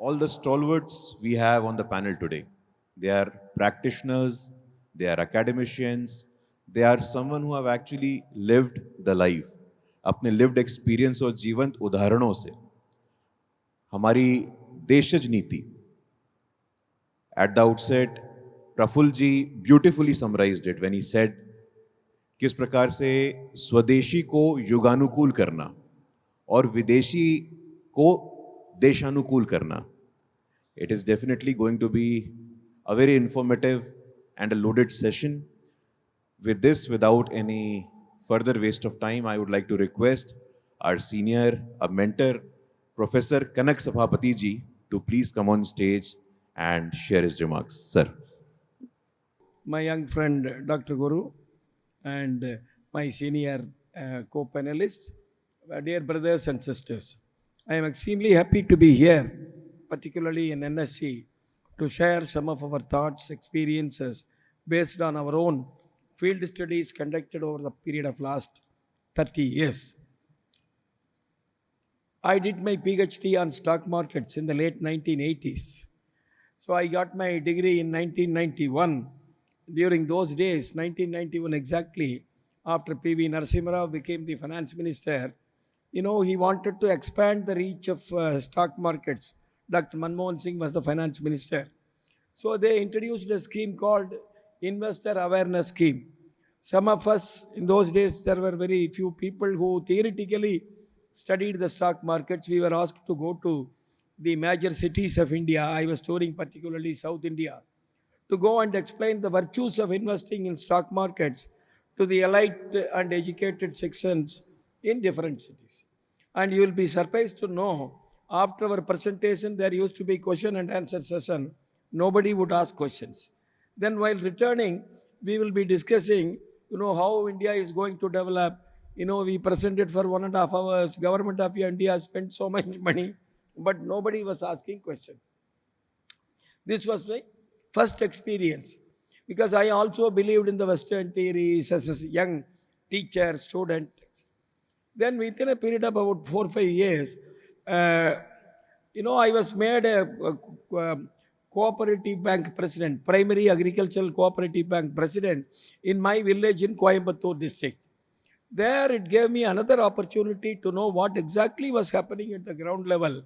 all the stalwarts we have on the panel today. They are practitioners, they are academicians, they are someone who have actually lived the life. अपने lived experience और जीवंत उदाहरणों से हमारी देशज नीति at the outset Praful ji beautifully summarized it when he said किस प्रकार से स्वदेशी को युगानुकूल करना और विदेशी को देशानुकूल करना. It is definitely going to be a very informative and a loaded session. With this, without any further waste of time, I would like to request our senior, a mentor, Professor Kanak Sabhapati ji, to please come on stage and share his remarks. Sir. My young friend Dr. Guru and my senior co-panelists, dear brothers and sisters. I am extremely happy to be here, particularly in NSC, to share some of our thoughts, experiences based on our own field studies conducted over the period of last 30 years. I did my PhD on stock markets in the late 1980s. So I got my degree in 1991. During those days, 1991 exactly, after P.V. Narasimha Rao became the finance minister, he wanted to expand the reach of stock markets. Dr. Manmohan Singh was the finance minister. So they introduced a scheme called Investor Awareness Scheme. Some of us, in those days, there were very few people who theoretically studied the stock markets. We were asked to go to the major cities of India. I was touring particularly South India, to go and explain the virtues of investing in stock markets to the elite and educated sections in different cities. And you will be surprised to know, after our presentation, there used to be question and answer session. Nobody would ask questions. Then while returning, we will be discussing, how India is going to develop. We presented for 1.5 hours. Government of India spent so much money, but nobody was asking questions. This was my first experience, because I also believed in the Western theories as a young teacher, student. Then within a period of about 4 or 5 years, I was made a cooperative bank president, primary agricultural cooperative bank president in my village in Coimbatore district. There it gave me another opportunity to know what exactly was happening at the ground level,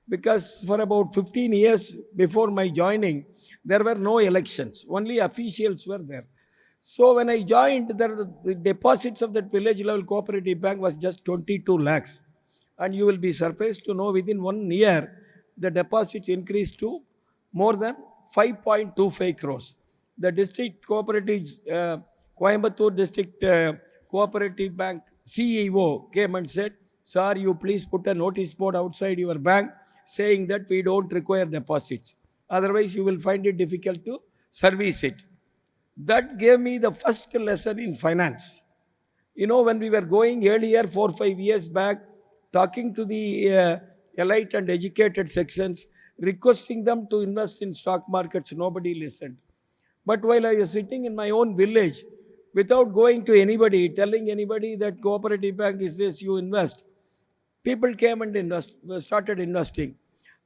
because for about 15 years before my joining, there were no elections, only officials were there. So when I joined, the deposits of that village level cooperative bank was just 22 lakhs. And you will be surprised to know within 1 year, the deposits increased to more than 5.25 crores. The district cooperatives, Coimbatore district cooperative bank CEO came and said, "Sir, you please put a notice board outside your bank saying that we don't require deposits. Otherwise, you will find it difficult to service it." That gave me the first lesson in finance. When we were going earlier, 4 or 5 years back, talking to the elite and educated sections, requesting them to invest in stock markets, nobody listened. But while I was sitting in my own village, without going to anybody, telling anybody that cooperative bank is this, you invest, people came and started investing.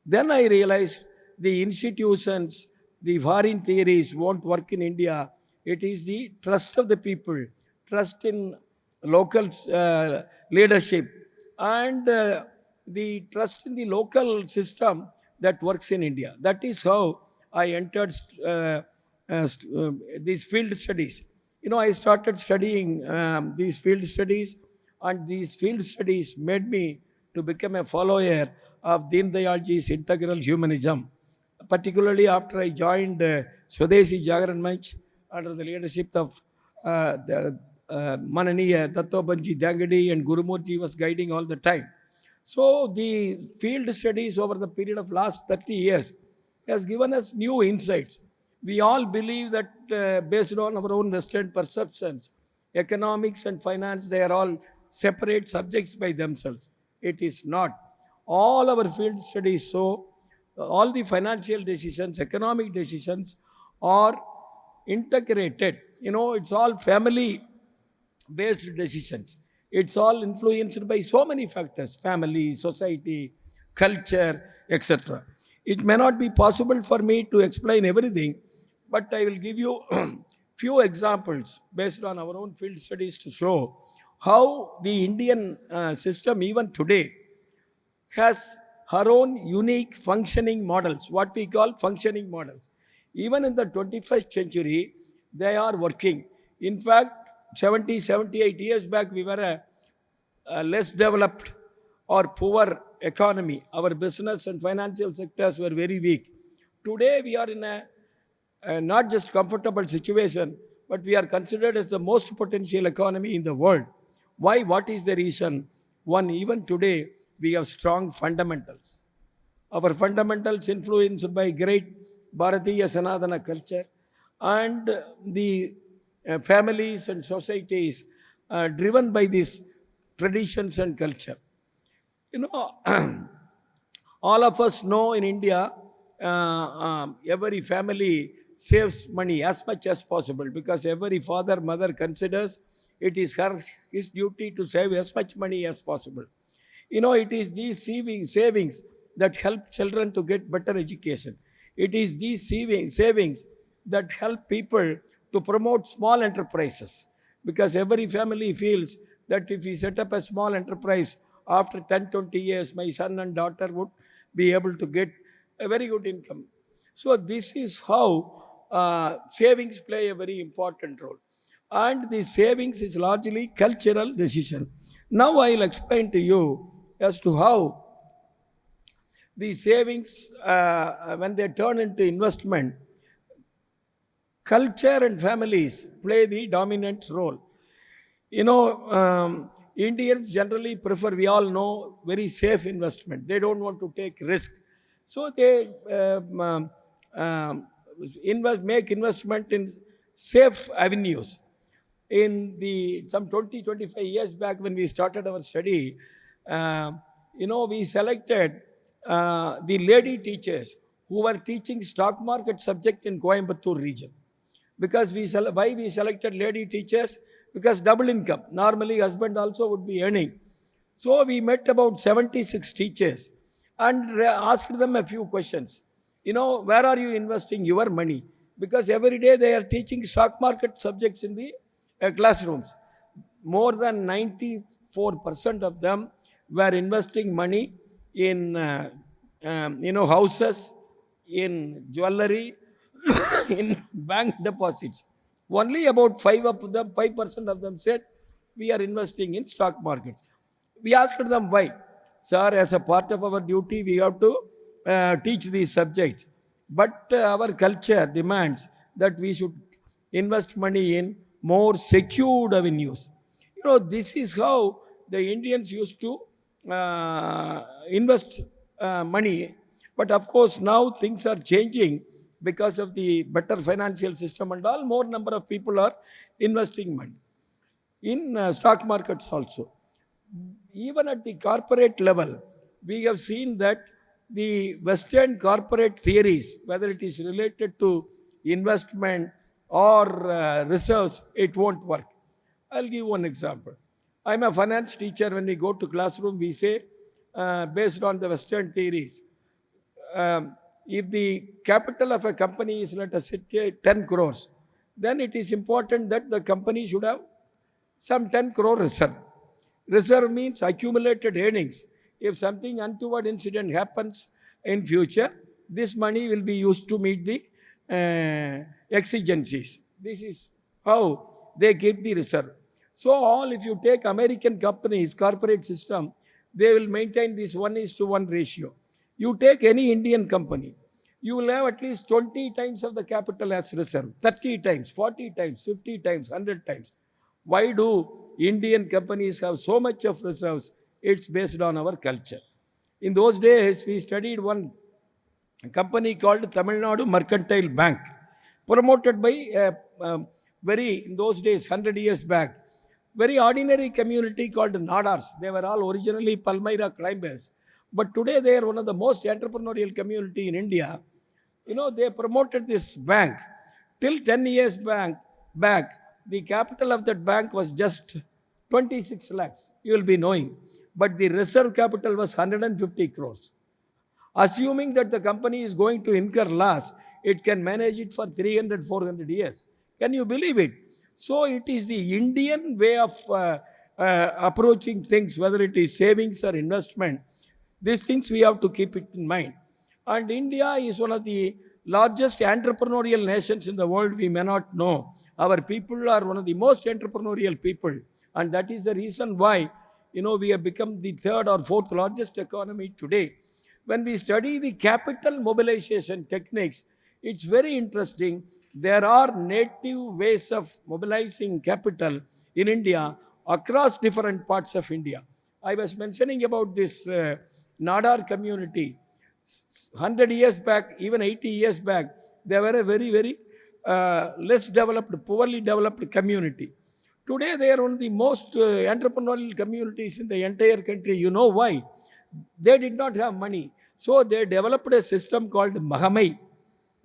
Then I realized the institutions, the foreign theories won't work in India. It is the trust of the people, trust in local leadership, and the trust in the local system that works in India. That is how I entered these field studies. I started studying these field studies, and these field studies made me to become a follower of Deen Dayalji's integral humanism, particularly after I joined Swadeshi Jagran Manch under the leadership of Mananiya Tattvabanji Dangadi, and Gurumurji was guiding all the time. So the field studies over the period of last 30 years has given us new insights. We all believe that based on our own Western perceptions, economics and finance, they are all separate subjects by themselves. It is not. All our field studies show all the financial decisions, economic decisions are integrated. It's all family-based decisions. It's all influenced by so many factors, family, society, culture, etc. It may not be possible for me to explain everything, but I will give you few examples based on our own field studies to show how the Indian system, even today, has her own unique functioning models, what we call functioning models. Even in the 21st century, they are working. In fact, 70, 78 years back, we were a less developed or poor economy. Our business and financial sectors were very weak. Today, we are in a not just comfortable situation, but we are considered as the most potential economy in the world. Why? What is the reason? One, even today, we have strong fundamentals. Our fundamentals influenced by great Bharatiya Sanatana culture and the families and societies driven by these traditions and culture. You know, all of us know in India, every family saves money as much as possible because every father, mother considers it is his duty to save as much money as possible. You know, it is these savings that help children to get better education. It is these savings that help people to promote small enterprises because every family feels that if we set up a small enterprise, after 10, 20 years, my son and daughter would be able to get a very good income. So, this is how savings play a very important role. And the savings is largely cultural decision. Now, I will explain to you as to how the savings, when they turn into investment, culture and families play the dominant role. You know, Indians generally prefer, we all know, very safe investment. They don't want to take risk. So they make investment in safe avenues. In the some 20, 25 years back when we started our study, uh, we selected the lady teachers who were teaching stock market subject in Coimbatore region. Because why we selected lady teachers? Because double income. Normally, husband also would be earning. So we met about 76 teachers and asked them a few questions. Where are you investing your money? Because every day they are teaching stock market subjects in the classrooms. More than 94% of them were investing money in houses, in jewelry, in bank deposits. Only about 5% of them said we are investing in stock markets. We asked them why. Sir, as a part of our duty, we have to teach these subjects. But our culture demands that we should invest money in more secured avenues. This is how the Indians used to invest money. But of course, now things are changing because of the better financial system and all. More number of people are investing money in stock markets also. Even at the corporate level, we have seen that the Western corporate theories, whether it is related to investment or reserves, it won't work. I'll give one example. I'm a finance teacher. When we go to classroom, we say, based on the Western theories, if the capital of a company is, let us say, 10 crores, then it is important that the company should have some 10 crore reserve. Reserve means accumulated earnings. If something untoward incident happens in future, this money will be used to meet the exigencies. This is how they keep the reserve. So if you take American companies, corporate system, they will maintain this 1:1 ratio. You take any Indian company, you will have at least 20 times of the capital as reserve, 30 times, 40 times, 50 times, 100 times. Why do Indian companies have so much of reserves? It's based on our culture. In those days, we studied one company called Tamil Nadu Mercantile Bank, promoted by in those days, 100 years back, very ordinary community called Nadars. They were all originally Palmyra climbers. But today they are one of the most entrepreneurial community in India. They promoted this bank. Till 10 years back, the capital of that bank was just 26 lakhs. You will be knowing. But the reserve capital was 150 crores. Assuming that the company is going to incur loss, it can manage it for 300, 400 years. Can you believe it? So it is the Indian way of approaching things, whether it is savings or investment. These things we have to keep it in mind. And India is one of the largest entrepreneurial nations in the world. We may not know. Our people are one of the most entrepreneurial people. And that is the reason why, we have become the third or fourth largest economy today. When we study the capital mobilization techniques, it's very interesting. There are native ways of mobilizing capital in India across different parts of India. I was mentioning about this Nadar community. 100 years back, even 80 years back, they were a very, very less developed, poorly developed community. Today, they are one of the most entrepreneurial communities in the entire country. You know why? They did not have money. So they developed a system called Mahamai.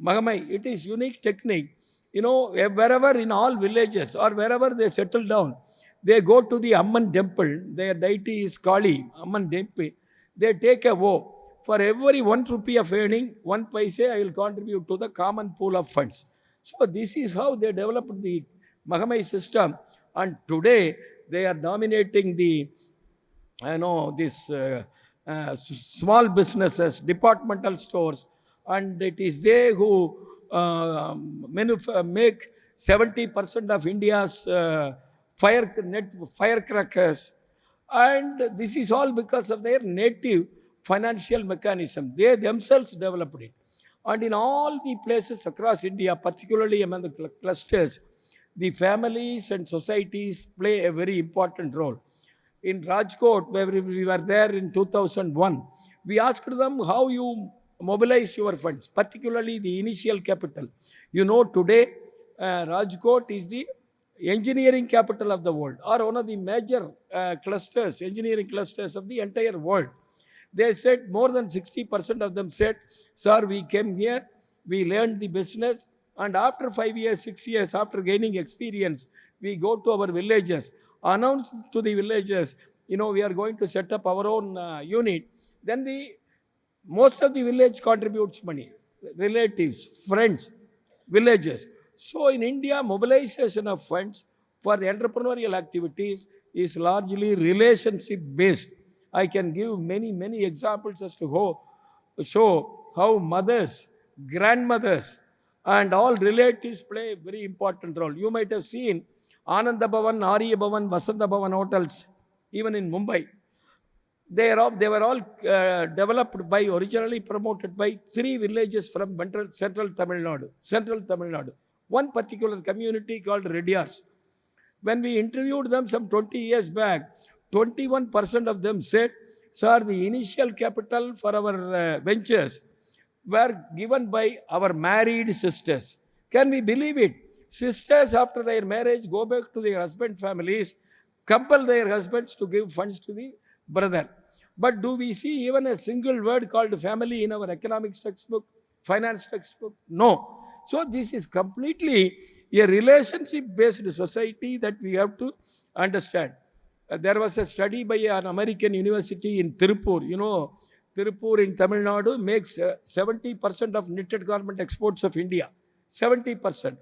Mahamai, it is unique technique. Wherever in all villages or wherever they settle down, they go to the Amman temple. Their deity is Kali, Amman temple. They take a vow. For every 1 rupee of earning, 1 paise I will contribute to the common pool of funds. So this is how they developed the Mahamai system. And today they are dominating the, this small businesses, departmental stores, and it is they who make 70% of India's firecrackers. And this is all because of their native financial mechanism. They themselves developed it. And in all the places across India, particularly among the clusters, the families and societies play a very important role. In Rajkot, where we were there in 2001, we asked them how you mobilize your funds, particularly the initial capital. Today, Rajkot is the engineering capital of the world, or one of the major engineering clusters of the entire world. They said more than 60% of them said, sir, we came here, we learned the business, and after 5 years, 6 years, after gaining experience, we go to our villages, announce to the villagers, we are going to set up our own unit. Then most of the village contributes money, relatives, friends, villages. So in India, mobilization of funds for entrepreneurial activities is largely relationship based. I can give many, many examples as to show how mothers, grandmothers, and all relatives play a very important role. You might have seen Ananda Bhavan, Arya Bhavan, Vasanta Bhavan hotels, even in Mumbai. They were all developed by, originally promoted by 3 villages from central Tamil Nadu. One particular community called Redyars. When we interviewed them some 20 years back, 21% of them said, sir, the initial capital for our ventures were given by our married sisters. Can we believe it? Sisters, after their marriage, go back to their husband families, compel their husbands to give funds to the brother. But do we see even a single word called family in our economics textbook, finance textbook? No. So this is completely a relationship-based society that we have to understand. There was a study by an American university in Tirupur. Tirupur in Tamil Nadu makes 70% of knitted garment exports of India. 70%.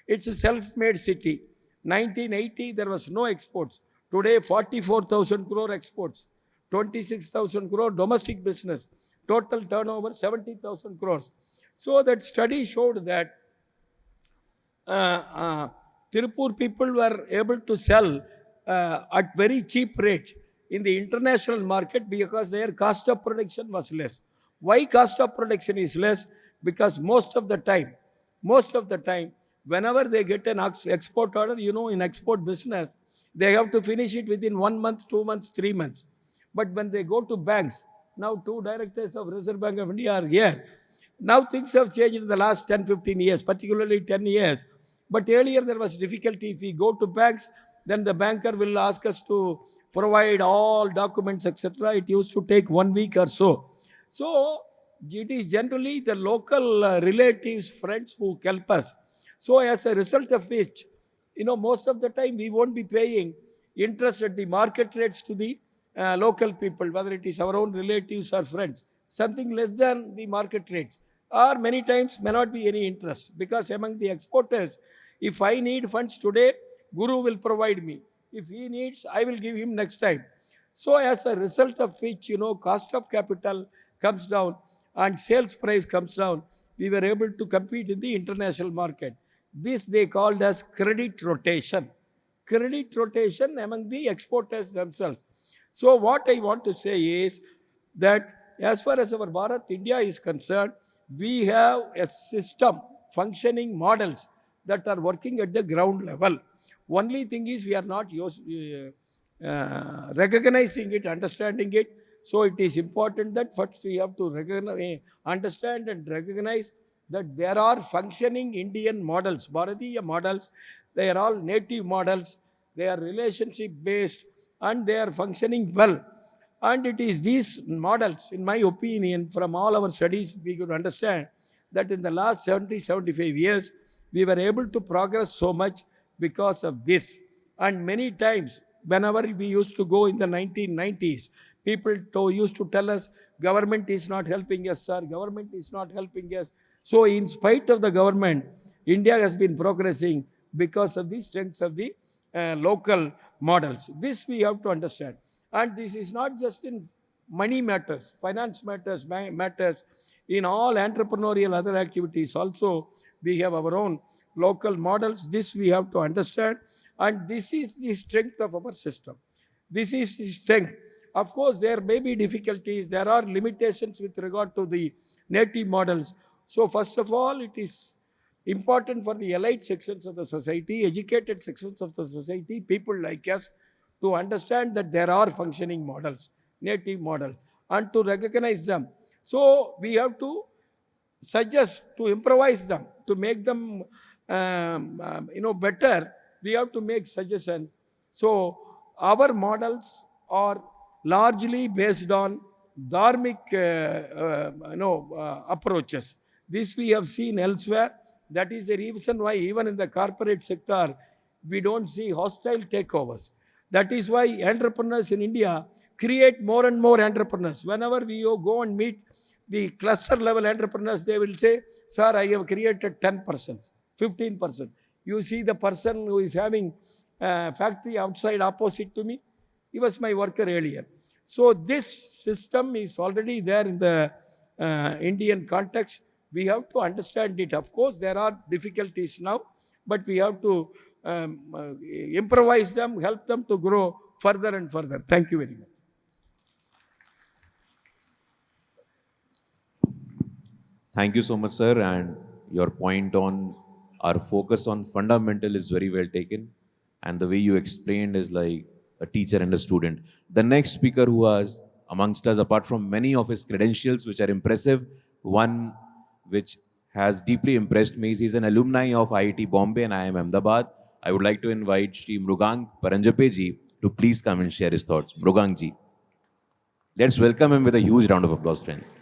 It's a self-made city. 1980, there was no exports. Today, 44,000 crore exports. 26,000 crore domestic business. Total turnover, 70,000 crores. So that study showed that Tirupur people were able to sell at very cheap rate in the international market because their cost of production was less. Why cost of production is less? Because most of the time, whenever they get an export order, in export business, they have to finish it within 1 month, 2 months, 3 months. But when they go to banks, now 2 directors of Reserve Bank of India are here. Now things have changed in the last 10, 15 years, particularly 10 years. But earlier there was difficulty. If we go to banks, then the banker will ask us to provide all documents, etc. It used to take 1 week or so. So it is generally the local relatives, friends who help us. So as a result of which, most of the time we won't be paying interest at the market rates to the local people, whether it is our own relatives or friends. something less than the market rates, or many times may not be any interest, because among the exporters, if I need funds today, Guru will provide me. If he needs, I will give him next time. So as a result of which, cost of capital comes down and sales price comes down, we were able to compete in the international market. This they called as credit rotation. Credit rotation among the exporters themselves. So what I want to say is that as far as our Bharat, India is concerned, we have a system, functioning models that are working at the ground level. Only thing is we are not recognizing it, understanding it. So it is important that first we have to understand and recognize that there are functioning Indian models, Bharatiya models. They are all native models. They are relationship based and they are functioning well. And it is these models, in my opinion, from all our studies, we could understand that in the last 70, 75 years, we were able to progress so much because of this. And many times, whenever we used to go in the 1990s, people used to tell us, government is not helping us, sir, government is not helping us. So in spite of the government, India has been progressing because of the strengths of the local models. This we have to understand. And this is not just in money matters, finance matters, matters. In all entrepreneurial other activities also, we have our own local models. This we have to understand. And this is the strength of our system. This is the strength. Of course, there may be difficulties. There are limitations with regard to the native models. So first of all, it is important for the elite sections of the society, educated sections of the society, people like us, to understand that there are functioning models, native models, and to recognize them. So we have to suggest, to improvise them, to make them better. We have to make suggestions. So our models are largely based on dharmic approaches. This we have seen elsewhere. That is the reason why even in the corporate sector, we don't see hostile takeovers. That is why entrepreneurs in India create more and more entrepreneurs. Whenever we go and meet the cluster level entrepreneurs, they will say, sir, I have created 10%, 15%. You see the person who is having a factory outside opposite to me, he was my worker earlier. So this system is already there in the Indian context. We have to understand it. Of course, there are difficulties now, but we have to improvise them, help them to grow further and further. Thank you very much. Thank you so much, sir. And your point on our focus on fundamental is very well taken. And the way you explained is like a teacher and a student. The next speaker who was amongst us, apart from many of his credentials, which are impressive, one which has deeply impressed me is he's an alumni of IIT Bombay and IIM Ahmedabad. I would like to invite Shri Mrugang Paranjape to please come and share his thoughts. Mrugang ji. Let's welcome him with a huge round of applause, friends.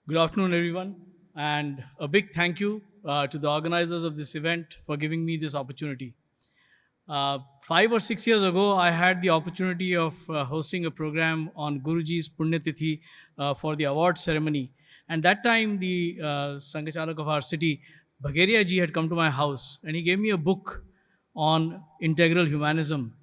Good afternoon, everyone, and a big thank you to the organizers of this event for giving me this opportunity. 5 or 6 years ago, I had the opportunity of hosting a program on Guruji's Punyatithi for the award ceremony. And that time, the Sangachalak of our city, Bhageria ji, had come to my house and he gave me a book on integral humanism.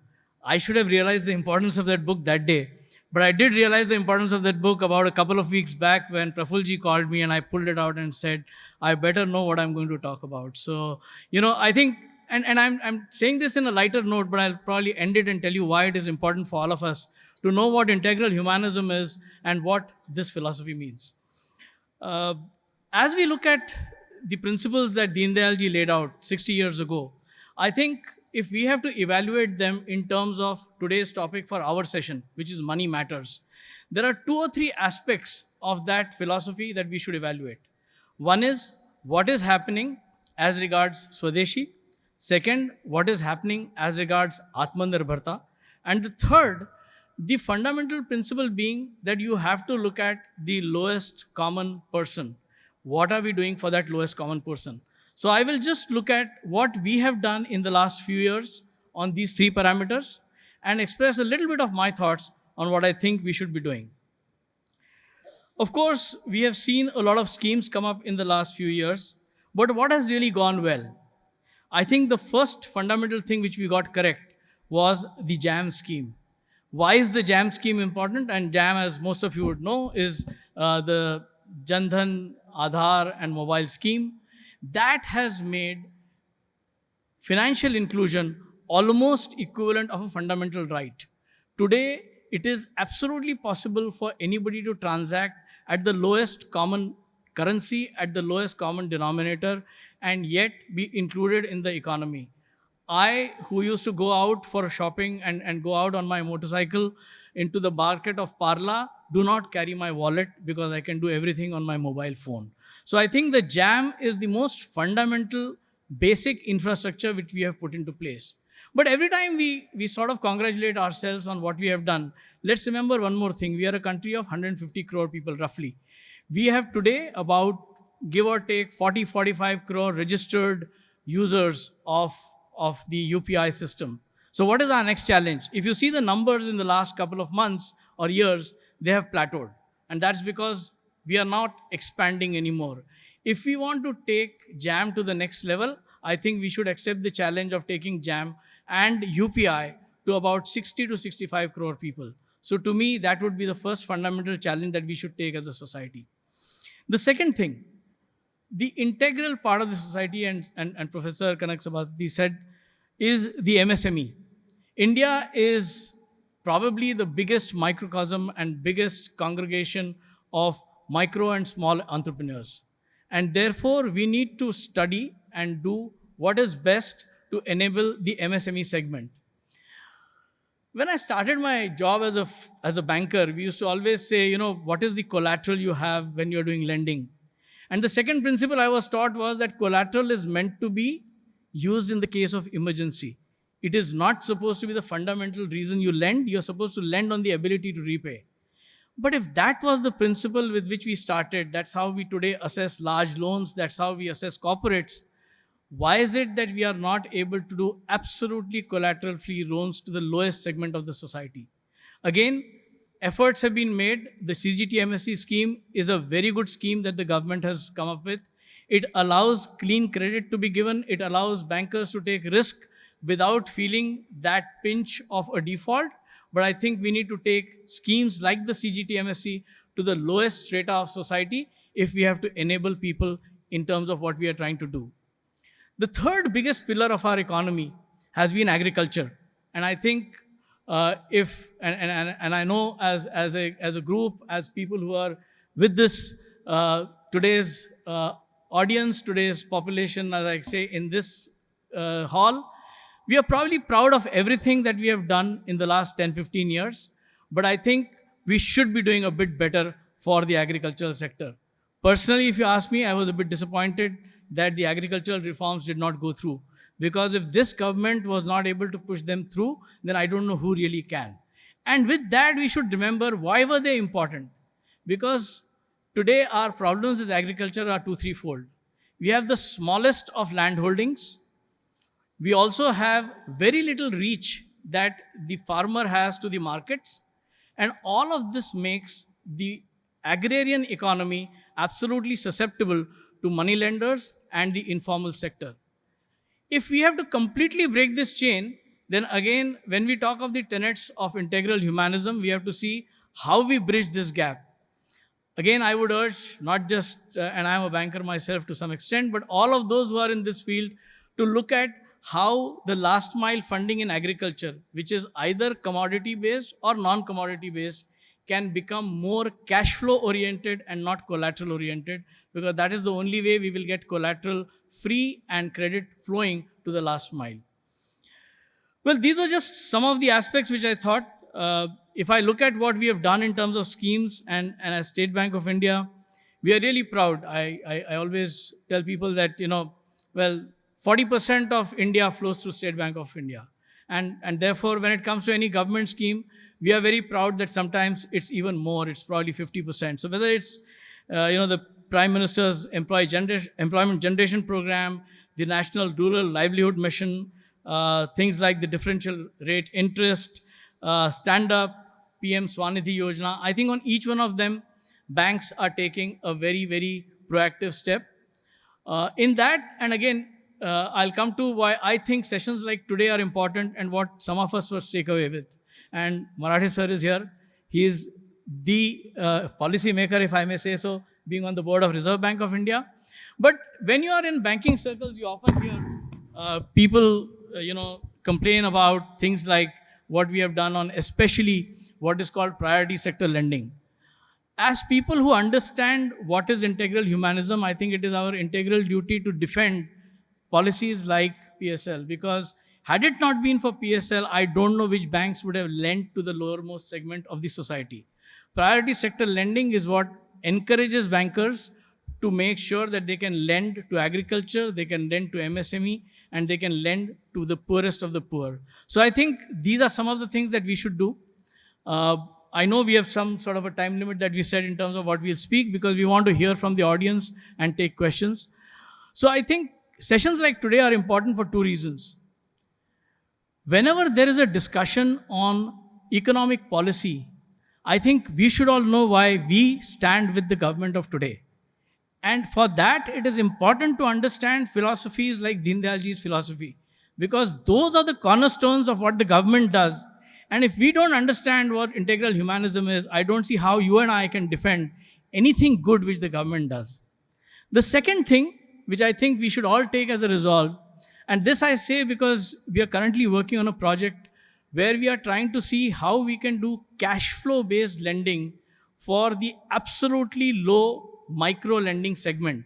I should have realized the importance of that book that day. But I did realize the importance of that book about a couple of weeks back when Prafulji called me and I pulled it out and said, I better know what I'm going to talk about. So, I think, and I'm saying this in a lighter note, but I'll probably end it and tell you why it is important for all of us to know what integral humanism is and what this philosophy means. As we look at the principles that Deen Dayal ji laid out 60 years ago, I think if we have to evaluate them in terms of today's topic for our session, which is money matters, there are 2 or 3 aspects of that philosophy that we should evaluate. One is what is happening as regards Swadeshi. Second, what is happening as regards Atmanirbharta. And the third, the fundamental principle being that you have to look at the lowest common person. What are we doing for that lowest common person? So I will just look at what we have done in the last few years on these 3 parameters and express a little bit of my thoughts on what I think we should be doing. Of course, we have seen a lot of schemes come up in the last few years, but what has really gone well? I think the first fundamental thing which we got correct was the JAM scheme. Why is the JAM scheme important? And JAM, as most of you would know, is the Jandhan, Aadhaar, and mobile scheme. That has made financial inclusion almost equivalent of a fundamental right. Today, it is absolutely possible for anybody to transact at the lowest common currency, at the lowest common denominator, and yet be included in the economy. I, who used to go out for shopping and go out on my motorcycle into the market of Parla, do not carry my wallet because I can do everything on my mobile phone. So I think the JAM is the most fundamental basic infrastructure which we have put into place. But every time we sort of congratulate ourselves on what we have done, let's remember one more thing. We are a country of 150 crore people roughly. We have today about, give or take, 40, 45 crore registered users of the UPI system. So what is our next challenge? If you see the numbers in the last couple of months or years, they have plateaued. And that's because we are not expanding anymore. If we want to take JAM to the next level, I think we should accept the challenge of taking JAM and UPI to about 60 to 65 crore people. So to me, that would be the first fundamental challenge that we should take as a society. The second thing, the integral part of the society, and Professor Kanak Sabharwal said, is the MSME. India is probably the biggest microcosm and biggest congregation of micro and small entrepreneurs. And therefore, we need to study and do what is best to enable the MSME segment. When I started my job as a banker, we used to always say, what is the collateral you have when you're doing lending? And the second principle I was taught was that collateral is meant to be used in the case of emergency. It is not supposed to be the fundamental reason you lend. You're supposed to lend on the ability to repay. But if that was the principle with which we started, that's how we today assess large loans, that's how we assess corporates, why is it that we are not able to do absolutely collateral-free loans to the lowest segment of the society? Again, efforts have been made. The CGTMSE scheme is a very good scheme that the government has come up with. It allows clean credit to be given. It allows bankers to take risk without feeling that pinch of a default. But I think we need to take schemes like the CGTMSE to the lowest strata of society if we have to enable people in terms of what we are trying to do. The third biggest pillar of our economy has been agriculture. And I think I know as a group, as people who are with this today's audience, today's population, as I say, in this hall, we are probably proud of everything that we have done in the last 10, 15 years. But I think we should be doing a bit better for the agricultural sector. Personally, if you ask me, I was a bit disappointed that the agricultural reforms did not go through. Because if this government was not able to push them through, then I don't know who really can. And with that, we should remember, why were they important? Because today our problems with agriculture are threefold. We have the smallest of land holdings. We also have very little reach that the farmer has to the markets. And all of this makes the agrarian economy absolutely susceptible to money lenders and the informal sector. If we have to completely break this chain, then again, when we talk of the tenets of integral humanism, we have to see how we bridge this gap. Again, I would urge not just, and I'm a banker myself to some extent, but all of those who are in this field to look at how the last mile funding in agriculture, which is either commodity based or non-commodity based, can become more cash flow oriented and not collateral oriented, because that is the only way we will get collateral free and credit flowing to the last mile. Well, these are just some of the aspects which I thought, if I look at what we have done in terms of schemes and as State Bank of India, we are really proud. I always tell people that, 40% of India flows through State Bank of India. And therefore, when it comes to any government scheme, we are very proud that sometimes it's even more. It's probably 50%. So whether it's, the Prime Minister's Employment Generation Program, the National Rural Livelihood Mission, things like the differential rate interest, Stand Up, PM Swanidhi Yojana, I think on each one of them, banks are taking a very, very proactive step. In that, and again, I'll come to why I think sessions like today are important and what some of us must take away with. And Marathi sir is here. He is the policy maker, if I may say so, being on the board of Reserve Bank of India. But when you are in banking circles, you often hear people, complain about things like what we have done on, especially what is called priority sector lending. As people who understand what is integral humanism, I think it is our integral duty to defend policies like PSL, because had it not been for PSL, I don't know which banks would have lent to the lowermost segment of the society. Priority sector lending is what encourages bankers to make sure that they can lend to agriculture, they can lend to MSME, and they can lend to the poorest of the poor. So I think these are some of the things that we should do. Uh, I know we have some sort of a time limit that we set in terms of what we'll speak, because we want to hear from the audience and take questions. So I think sessions like today are important for two reasons. Whenever there is a discussion on economic policy, I think we should all know why we stand with the government of today. And for that, it is important to understand philosophies like Deen Dayalji's philosophy, because those are the cornerstones of what the government does. And if we don't understand what integral humanism is, I don't see how you and I can defend anything good which the government does. The second thing, which I think we should all take as a resolve, and this I say because we are currently working on a project where we are trying to see how we can do cash flow based lending for the absolutely low micro lending segment.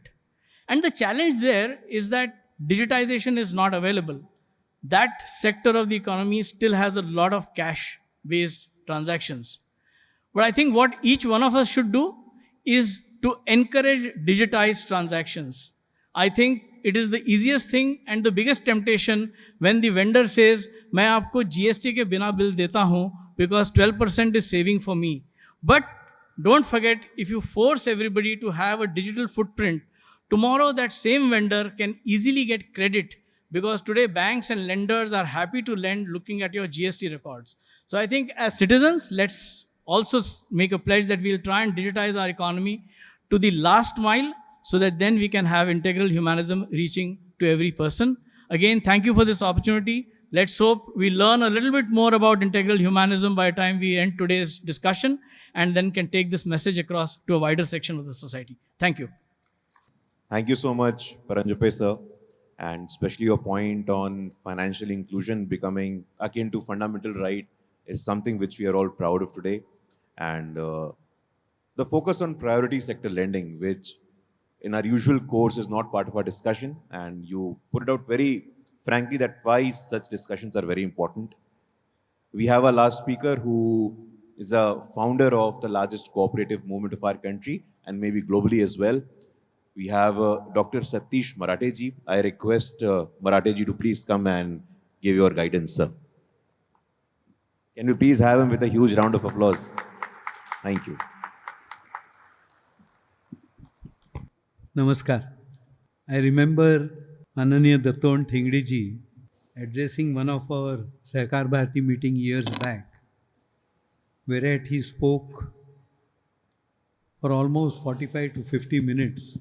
And the challenge there is that digitization is not available. That sector of the economy still has a lot of cash based transactions. But I think what each one of us should do is to encourage digitized transactions. I think it is the easiest thing and the biggest temptation when the vendor says, मैं आपको GST के बिना bill देता हूँ because 12% is saving for me. But don't forget, if you force everybody to have a digital footprint, tomorrow that same vendor can easily get credit, because today banks and lenders are happy to lend looking at your GST records. So I think as citizens, let's also make a pledge that we'll try and digitize our economy to the last mile, so that then we can have integral humanism reaching to every person. Again, thank you for this opportunity. Let's hope we learn a little bit more about integral humanism by the time we end today's discussion, and then can take this message across to a wider section of the society. Thank you. Thank you so much, Paranjape sir, and especially your point on financial inclusion becoming akin to fundamental right is something which we are all proud of today. And the focus on priority sector lending, which in our usual course is not part of our discussion, and you put it out very frankly that why such discussions are very important. We have our last speaker who is a founder of the largest cooperative movement of our country and maybe globally as well. We have Dr. Satish Maratheji. I request Maratheji to please come and give your guidance, sir. Can we please have him with a huge round of applause? Thank you. Namaskar. I remember Ananya Datton Thingdiji addressing one of our Sahakar Bharati meeting years back, whereat he spoke for almost 45 to 50 minutes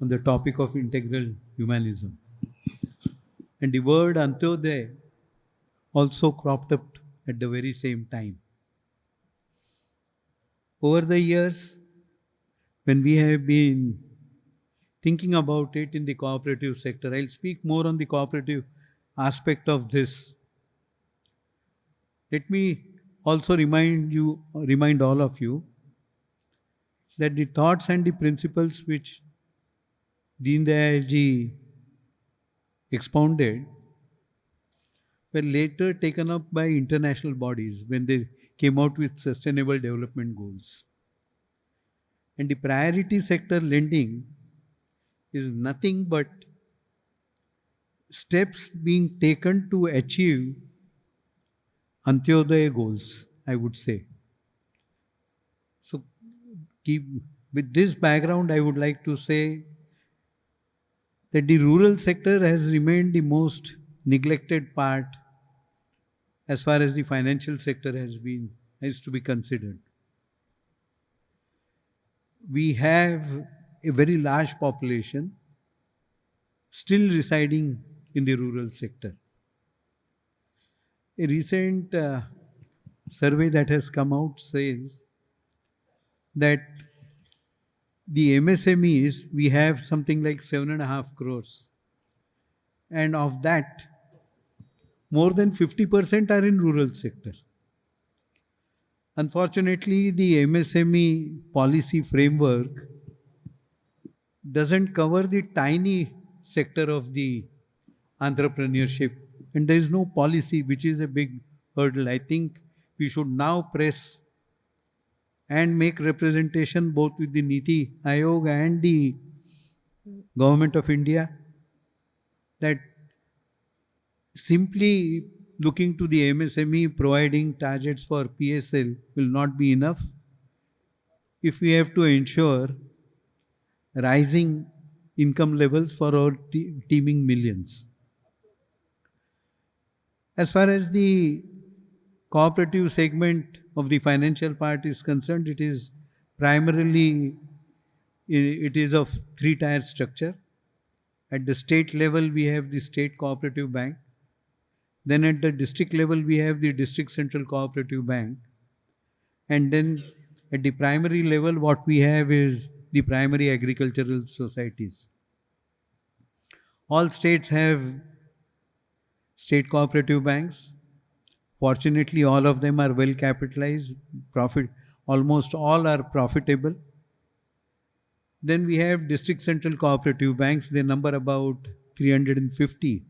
on the topic of integral humanism. And the word Antyodaya also cropped up at the very same time. Over the years, when we have been thinking about it in the cooperative sector, I'll speak more on the cooperative aspect of this. Let me also remind all of you that the thoughts and the principles which Deen Dayal ji expounded were later taken up by international bodies when they came out with sustainable development goals. And the priority sector lending is nothing but steps being taken to achieve Antyodaya goals, I would say. So, with this background, I would like to say that the rural sector has remained the most neglected part as far as the financial sector has to be considered. we have a very large population still residing in the rural sector. A recent survey that has come out says that the MSMEs, we have something like 7.5 crores. And of that, more than 50% are in rural sector. Unfortunately, the MSME policy framework doesn't cover the tiny sector of the entrepreneurship. And there is no policy, which is a big hurdle. I think we should now press and make representation both with the Niti Aayog and the Government of India that simply looking to the MSME providing targets for PSL will not be enough if we have to ensure rising income levels for our teeming millions. As far as the cooperative segment of the financial part is concerned, it is primarily it is of three-tier structure. At the state level, we have the state cooperative bank. Then at the district level, we have the district central cooperative bank. And then at the primary level, what we have is the primary agricultural societies. All states have state cooperative banks. Fortunately, all of them are well capitalized. Almost all are profitable. Then we have district central cooperative banks. They number about 350,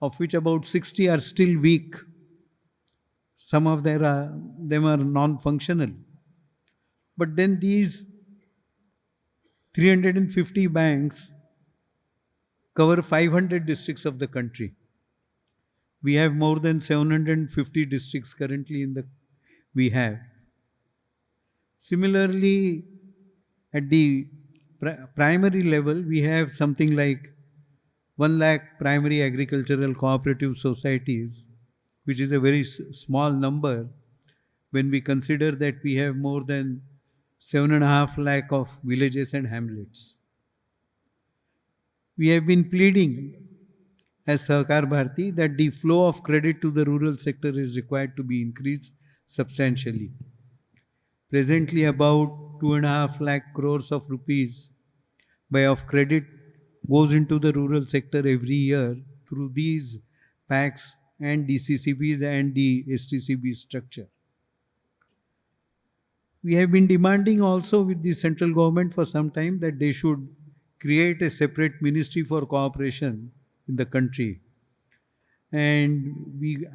of which about 60 are still weak. Some of them are non-functional. But then these 350 banks cover 500 districts of the country. We have more than 750 districts currently we have. Similarly, at the primary level, we have something like 1 lakh primary agricultural cooperative societies, which is a very small number when we consider that we have more than 7.5 lakh of villages and hamlets. We have been pleading as Sahakar Bharati that the flow of credit to the rural sector is required to be increased substantially. Presently, about 2.5 lakh crores of rupees by of credit goes into the rural sector every year through these PACs and DCCBs and the STCB structure. We have been demanding also with the central government for some time that they should create a separate ministry for cooperation in the country. And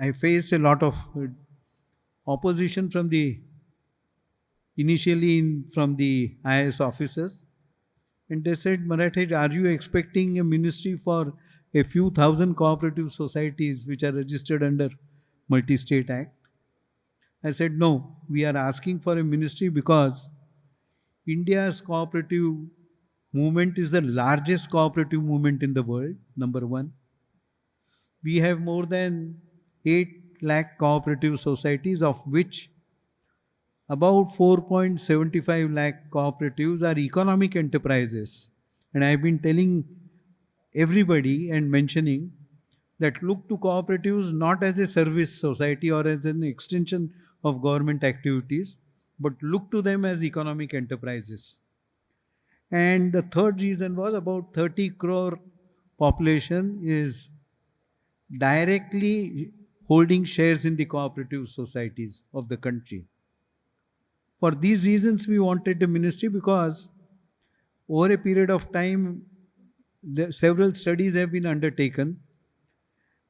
I faced a lot of opposition from from the IAS officers. And they said, Marathej, are you expecting a ministry for a few thousand cooperative societies which are registered under Multi-State Act? I said, no, we are asking for a ministry because India's cooperative movement is the largest cooperative movement in the world, number one. We have more than 8 lakh cooperative societies, of which about 4.75 lakh cooperatives are economic enterprises. And I've been telling everybody and mentioning that look to cooperatives not as a service society or as an extension of government activities, but look to them as economic enterprises. And the third reason was about 30 crore population is directly holding shares in the cooperative societies of the country. For these reasons, we wanted the ministry because over a period of time, several studies have been undertaken,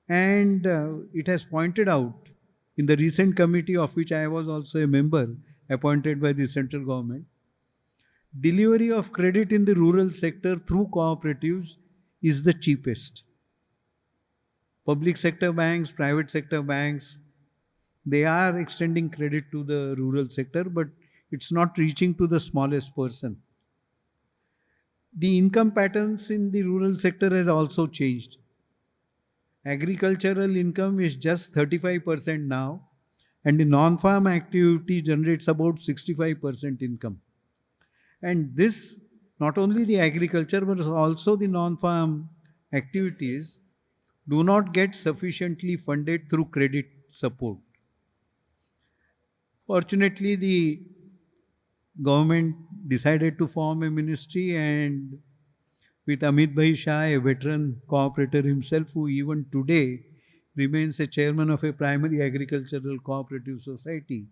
and it has pointed out in the recent committee of which I was also a member appointed by the central government, delivery of credit in the rural sector through cooperatives is the cheapest. Public sector banks, private sector banks, they are extending credit to the rural sector, but it's not reaching to the smallest person. The income patterns in the rural sector has also changed. Agricultural income is just 35% now, and the non-farm activity generates about 65% income. And this, not only the agriculture, but also the non farm activities, do not get sufficiently funded through credit support. Fortunately, the government decided to form a ministry, and with Amit Bhai Shah, a veteran cooperator himself, who even today remains a chairman of a primary agricultural cooperative society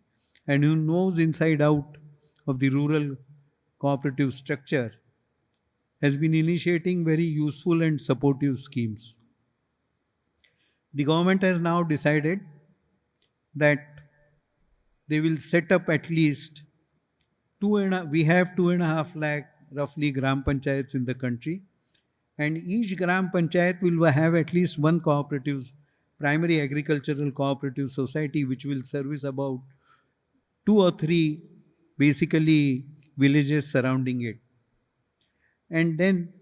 and who knows inside out of the rural cooperative structure, has been initiating very useful and supportive schemes. The government has now decided that they will set up at least we have 2.5 lakh roughly gram panchayats in the country, and each gram panchayat will have at least one cooperative primary agricultural cooperative society which will service about two or three basically villages surrounding it. And then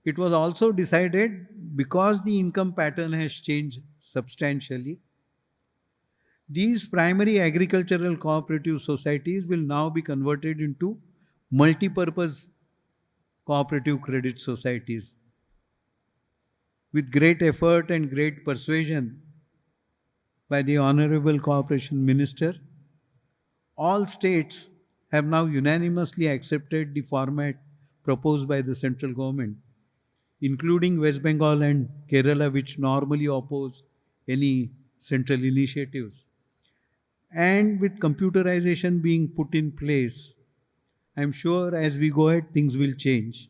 it was also decided, because the income pattern has changed substantially, these primary agricultural cooperative societies will now be converted into multi-purpose cooperative credit societies. With great effort and great persuasion by the Honorable Cooperation Minister, all states have now unanimously accepted the format proposed by the central government, including West Bengal and Kerala, which normally oppose any central initiatives. And with computerization being put in place, I'm sure as we go ahead, things will change.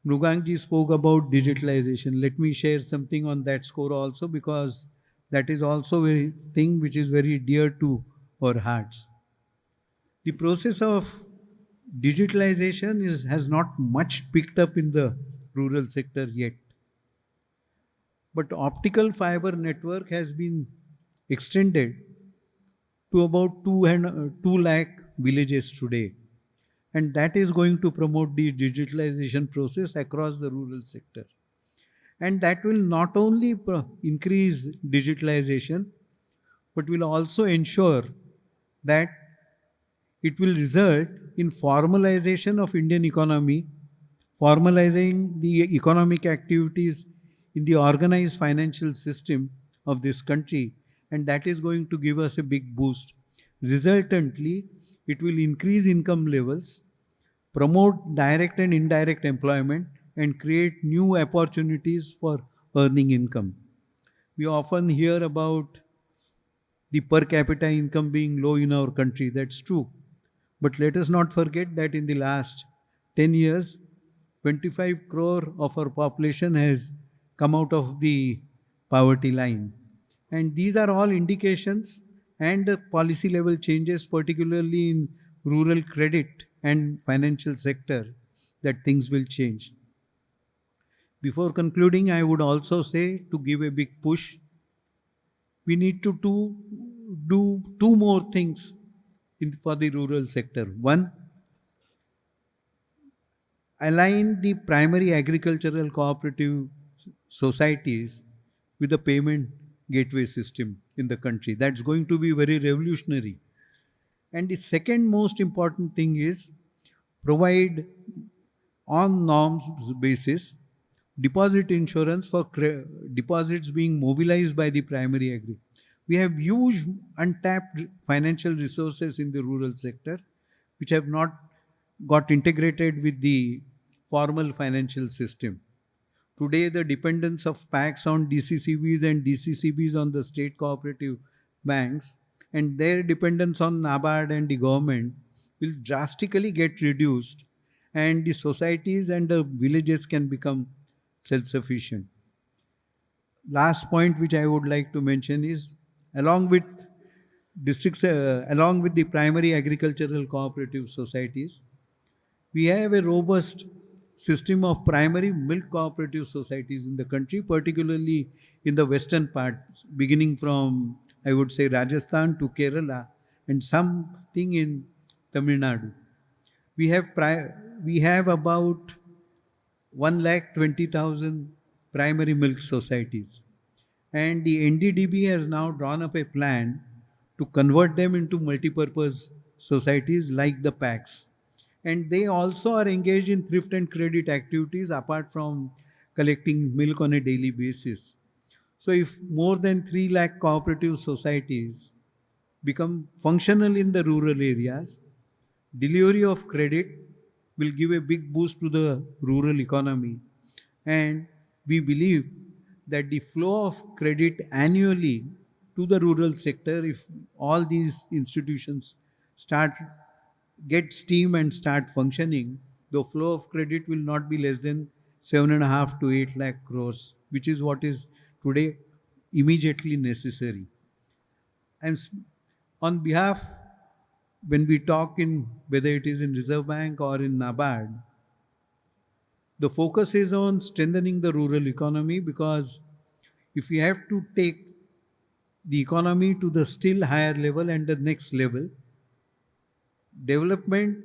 Mrugangji spoke about digitalization. Let me share something on that score also, because that is also a thing which is very dear to our hearts. The process of digitalization has not much picked up in the rural sector yet. But optical fiber network has been extended to about 2 lakh villages today. And that is going to promote the digitalization process across the rural sector. And that will not only increase digitalization, but will also ensure that it will result in formalization of Indian economy, formalizing the economic activities in the organized financial system of this country, and that is going to give us a big boost. Resultantly, it will increase income levels, promote direct and indirect employment, and create new opportunities for earning income. We often hear about the per capita income being low in our country. That's true. But let us not forget that in the last 10 years, 25 crore of our population has come out of the poverty line. And these are all indications and the policy level changes, particularly in rural credit and financial sector, that things will change. Before concluding, I would also say, to give a big push, we need to do two more things for the rural sector. One, align the primary agricultural cooperative societies with the payment gateway system in the country. That's going to be very revolutionary. And the second most important thing is provide on norms basis deposit insurance for deposits being mobilized by the primary agri. We have huge untapped financial resources in the rural sector which have not got integrated with the formal financial system. Today, the dependence of PACs on DCCBs and DCCBs on the state cooperative banks and their dependence on NABARD and the government will drastically get reduced, and the societies and the villages can become self-sufficient. Last point which I would like to mention is, along with along with the primary agricultural cooperative societies, we have a robust system of primary milk cooperative societies in the country, particularly in the western part, beginning from, I would say, Rajasthan to Kerala and something in Tamil Nadu. We have about 1,20,000 primary milk societies. And the NDDB has now drawn up a plan to convert them into multipurpose societies like the PACs. and they also are engaged in thrift and credit activities apart from collecting milk on a daily basis. So if more than 3 lakh cooperative societies become functional in the rural areas, delivery of credit will give a big boost to the rural economy. And we believe that the flow of credit annually to the rural sector, if all these institutions start get steam and start functioning, the flow of credit will not be less than 7.5 to 8 lakh crores, which is what is today immediately necessary. And on behalf, when we talk in whether it is in Reserve Bank or in NABARD, the focus is on strengthening the rural economy, because if we have to take the economy to the still higher level and the next level, development,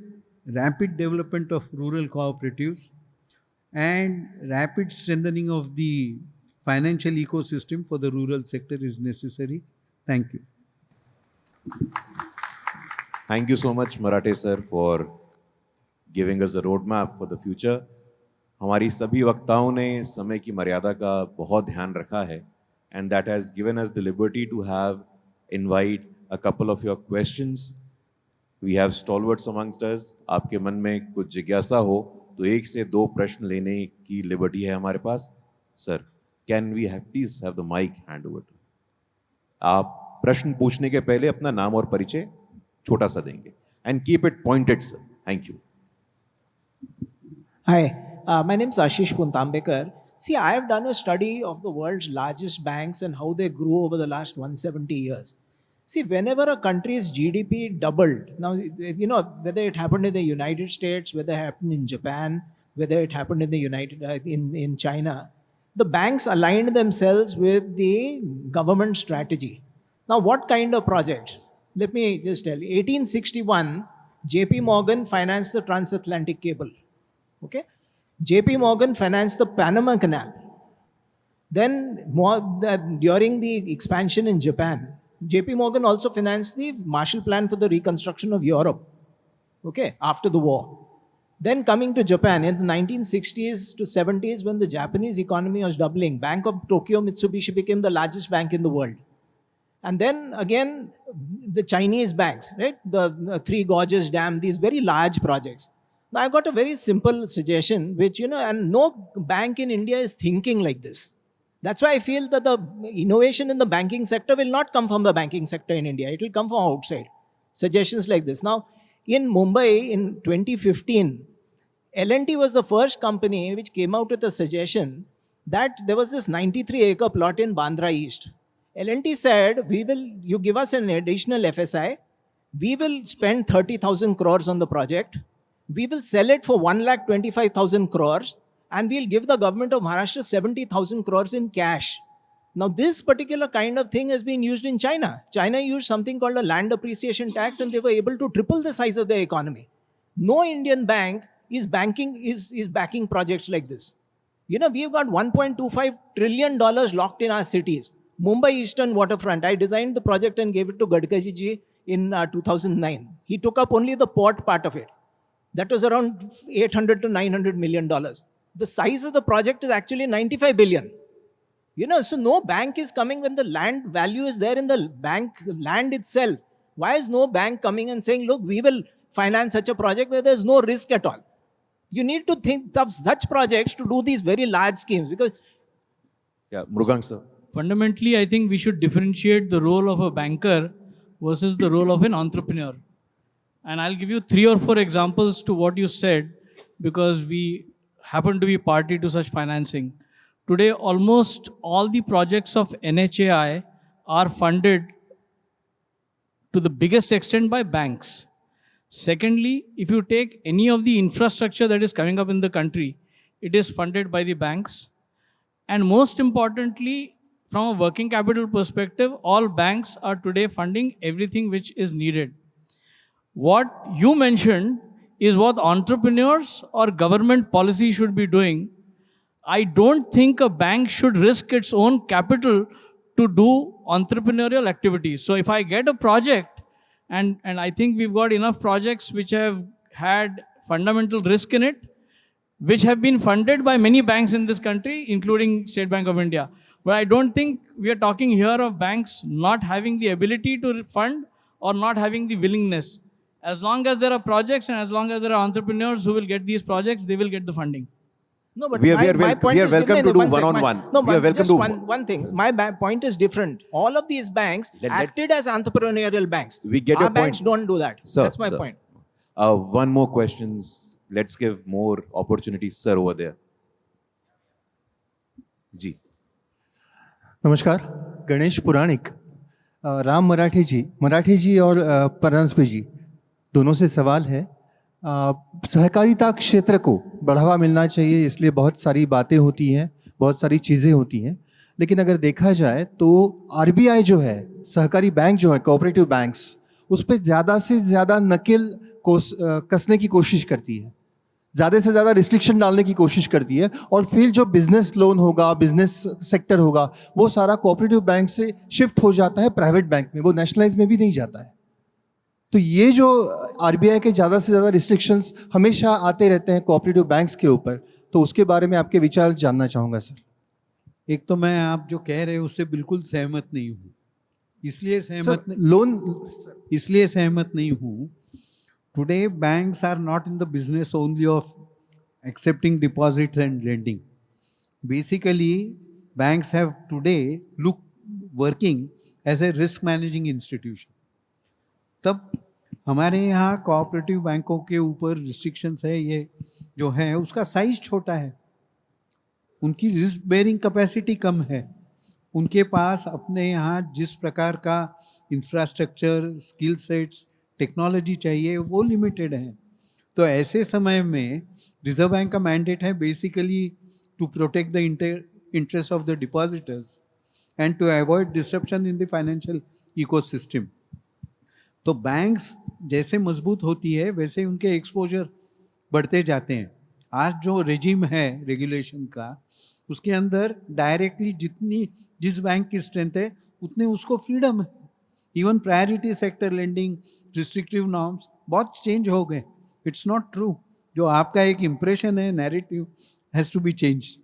rapid development of rural cooperatives, and rapid strengthening of the financial ecosystem for the rural sector is necessary. Thank you. Thank you so much, Marathe sir, for giving us a roadmap for the future. हमारी सभी वक्ताओं ने समय की मर्यादा का बहुत ध्यान रखा है, and that has given us the liberty to have invite a couple of your questions. We have stalwarts amongst us. आपके मन में कुछ जिज्ञासा हो तो 1 से 2 प्रश्न लेने की लिबर्टी है हमारे पास. Sir, can we have please have the mic hand over to? आप प्रश्न पूछने के पहले अपना नाम और परिचय छोटा सा देंगे, and keep it pointed, sir. Thank you. Hi, my name is Ashish Puntambekar. See, I have done a study of the world's largest banks and how they grew over the last 170 years. See, whenever a country's GDP doubled, now, you know, whether it happened in the United States, whether it happened in Japan, whether it happened in in China, the banks aligned themselves with the government strategy. Now, what kind of projects? Let me just tell you. 1861, JP Morgan financed the transatlantic cable. Okay? JP Morgan financed the Panama Canal. Then, during the expansion in Japan, JP Morgan also financed the Marshall Plan for the reconstruction of Europe, okay, after the war. Then coming to Japan in the 1960s to 70s, when the Japanese economy was doubling, Bank of Tokyo Mitsubishi became the largest bank in the world. And then again, the Chinese banks, right? The Three Gorges Dam, these very large projects. Now, I got a very simple suggestion, which, you know, and no bank in India is thinking like this. That's why I feel that the innovation in the banking sector will not come from the banking sector in India. It will come from outside. Suggestions like this. Now, in Mumbai in 2015, L&T was the first company which came out with a suggestion that there was this 93-acre plot in Bandra East. L&T said, you give us an additional FSI, we will spend 30,000 crores on the project, we will sell it for 1,25,000 crores, and we'll give the government of Maharashtra 70,000 crores in cash. Now, this particular kind of thing has been used in China. China used something called a land appreciation tax, and they were able to triple the size of their economy. No Indian bank is backing projects like this. You know, we've got $1.25 trillion locked in our cities. Mumbai Eastern Waterfront, I designed the project and gave it to Gadkari ji in 2009. He took up only the port part of it. That was around $800 to $900 million. The size of the project is actually 95 billion. You know, so no bank is coming when the land value is there in the bank land itself. Why is no bank coming and saying, look, we will finance such a project where there's no risk at all? You need to think of such projects to do these very large schemes, because... Yeah, Murugan sir. Fundamentally, I think we should differentiate the role of a banker versus the role of an entrepreneur. And I'll give you 3 or 4 examples to what you said, because we happen to be party to such financing. Today, almost all the projects of NHAI are funded to the biggest extent by banks. Secondly, if you take any of the infrastructure that is coming up in the country, it is funded by the banks. And most importantly, from a working capital perspective, all banks are today funding everything which is needed. What you mentioned is what entrepreneurs or government policy should be doing. I don't think a bank should risk its own capital to do entrepreneurial activities. So if I get a project, and I think we've got enough projects which have had fundamental risk in it, which have been funded by many banks in this country, including State Bank of India. But I don't think we are talking here of banks not having the ability to fund or not having the willingness. As long as there are projects and as long as there are entrepreneurs who will get these projects, they will get the funding. No, but We my point are is welcome different. to do One sec, one-on-one. No, We are but welcome just to one thing. My point is different. All of these banks Let- acted as entrepreneurial banks. We get Our your banks point. don't do that. Sir, That's my sir. point. One more questions. Let's give more opportunities, sir, over there. जी. नमस्कार, गणेश पुराणिक। राम मराठी जी और परांजपे जी दोनों से सवाल है। सहकारिता क्षेत्र को बढ़ावा मिलना चाहिए, इसलिए बहुत सारी बातें होती हैं, बहुत सारी चीज़ें होती हैं, लेकिन अगर देखा जाए तो आरबीआई जो है, सहकारी बैंक जो है, कोऑपरेटिव बैंक्स, उस पर ज़्यादा से ज़्यादा नकेल कसने की कोशिश करती है, ज़्यादा से ज़्यादा रिस्ट्रिक्शन डालने की कोशिश करती है, और फिर जो बिजनेस लोन होगा, बिजनेस सेक्टर होगा, वो सारा कोऑपरेटिव बैंक से शिफ्ट हो जाता है प्राइवेट बैंक में, वो नेशनलाइज में भी नहीं जाता है। तो ये जो आरबीआई के ज़्यादा से ज़्यादा रिस्ट्रिक्शंस हमेशा आते रहते हैं कोऑपरेटिव बैंक्स के ऊपर, तो उसके बारे में आपके विचार जानना चाहूँगा सर। एक तो मैं आप जो कह रहे हैं उससे बिल्कुल सहमत नहीं हूँ, इसलिए सहमत नहीं हूँ। Today, banks are not in the business only of accepting deposits and lending. Basically, banks have today working as a risk managing institution. तब हमारे यहाँ कोऑपरेटिव बैंकों के ऊपर रिस्ट्रिक्शंस है, ये जो है उसका साइज छोटा है, उनकी रिस्क बेयरिंग कैपेसिटी कम है, उनके पास अपने यहाँ जिस प्रकार का इंफ्रास्ट्रक्चर, स्किल सेट्स, टेक्नोलॉजी चाहिए वो लिमिटेड है। तो ऐसे समय में रिजर्व बैंक का मैंडेट है basically to protect the interest of the depositors and to avoid disruption in the financial ecosystem. तो बैंक्स जैसे मजबूत होती है वैसे उनके एक्सपोजर बढ़ते जाते हैं। आज जो रेजिम है रेगुलेशन का, उसके अंदर डायरेक्टली जिस बैंक की स्ट्रेंथ है उतने उसको फ्रीडम है। Even priority sector lending, restrictive norms बहुत चेंज हो गए। It's not true. जो आपका एक इम्प्रेशन है, narrative has to be changed.